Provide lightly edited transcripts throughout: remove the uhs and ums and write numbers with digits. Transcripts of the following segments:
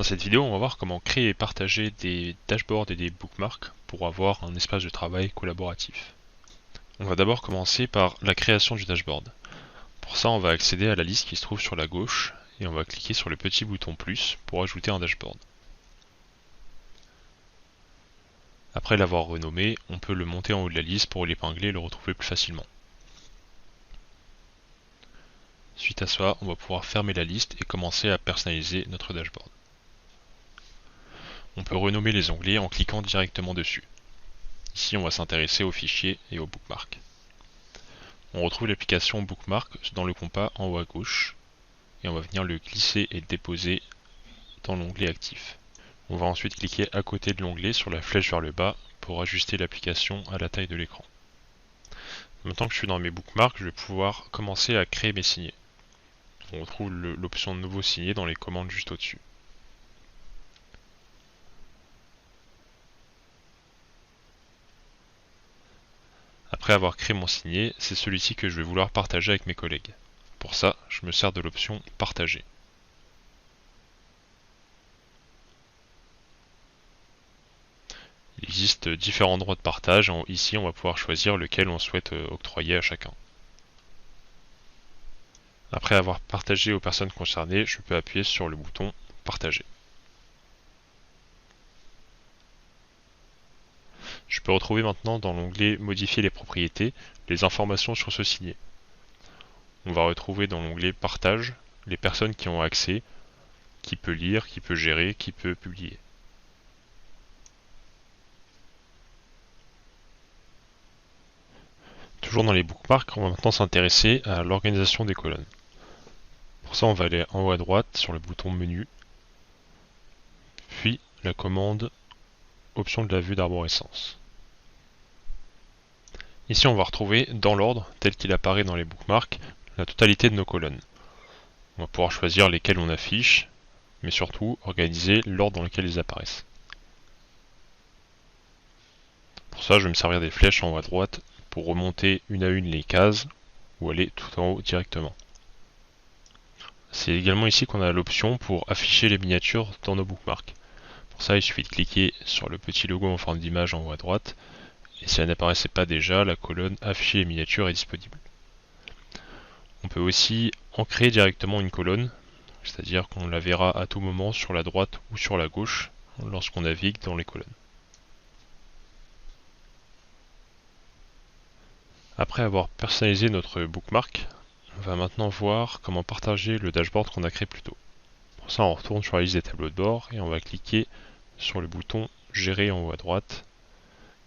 cette vidéo, on va voir comment créer et partager des dashboards et des bookmarks pour avoir un espace de travail collaboratif. On va d'abord commencer par la création du dashboard. Pour ça, on va accéder à la liste qui se trouve sur la gauche et on va cliquer sur le petit bouton plus pour ajouter un dashboard. Après l'avoir renommé, on peut le monter en haut de la liste pour l'épingler et le retrouver plus facilement. Suite à ça, on va pouvoir fermer la liste et commencer à personnaliser notre dashboard. On peut renommer les onglets en cliquant directement dessus. Ici, on va s'intéresser aux fichiers et aux bookmarks. On retrouve l'application Bookmark dans le compas en haut à gauche et on va venir le glisser et le déposer dans l'onglet actif. On va ensuite cliquer à côté de l'onglet sur la flèche vers le bas pour ajuster l'application à la taille de l'écran. Maintenant que je suis dans mes bookmarks, je vais pouvoir commencer à créer mes signets. On retrouve l'option de nouveau signé dans les commandes juste au-dessus. Après avoir créé mon signet, c'est celui-ci que je vais vouloir partager avec mes collègues. Pour ça, je me sers de l'option Partager. Il existe différents droits de partage. Ici, on va pouvoir choisir lequel on souhaite octroyer à chacun. Après avoir partagé aux personnes concernées, je peux appuyer sur le bouton Partager. Je peux retrouver maintenant dans l'onglet Modifier les propriétés les informations sur ce signet. On va retrouver dans l'onglet Partage les personnes qui ont accès, qui peut lire, qui peut gérer, qui peut publier. Toujours dans les bookmarks, on va maintenant s'intéresser à l'organisation des colonnes. Pour ça, on va aller en haut à droite sur le bouton Menu, puis la commande Option de la vue d'arborescence. Ici, on va retrouver dans l'ordre tel qu'il apparaît dans les bookmarks la totalité de nos colonnes. On va pouvoir choisir lesquelles on affiche, mais surtout organiser l'ordre dans lequel ils apparaissent. Pour ça, je vais me servir des flèches en haut à droite pour remonter une à une les cases ou aller tout en haut directement. C'est également ici qu'on a l'option pour afficher les miniatures dans nos bookmarks. Pour ça, il suffit de cliquer sur le petit logo en forme d'image en haut à droite, et si elle n'apparaissait pas déjà, la colonne Afficher les miniatures est disponible. On peut aussi en créer directement une colonne, c'est-à-dire qu'on la verra à tout moment sur la droite ou sur la gauche lorsqu'on navigue dans les colonnes. Après avoir personnalisé notre bookmark, on va maintenant voir comment partager le dashboard qu'on a créé plus tôt. Pour ça, on retourne sur la liste des tableaux de bord et on va cliquer sur le bouton Gérer en haut à droite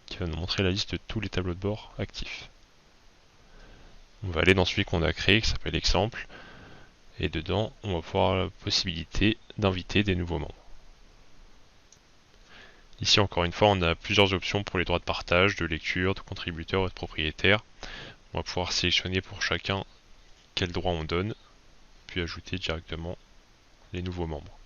qui va nous montrer la liste de tous les tableaux de bord actifs. On va aller dans celui qu'on a créé qui s'appelle Exemple et dedans on va avoir la possibilité d'inviter des nouveaux membres. Ici encore une fois on a plusieurs options pour les droits de partage, de lecture, de contributeur et de propriétaire. On va pouvoir sélectionner pour chacun quel droit on donne, puis ajouter directement les nouveaux membres.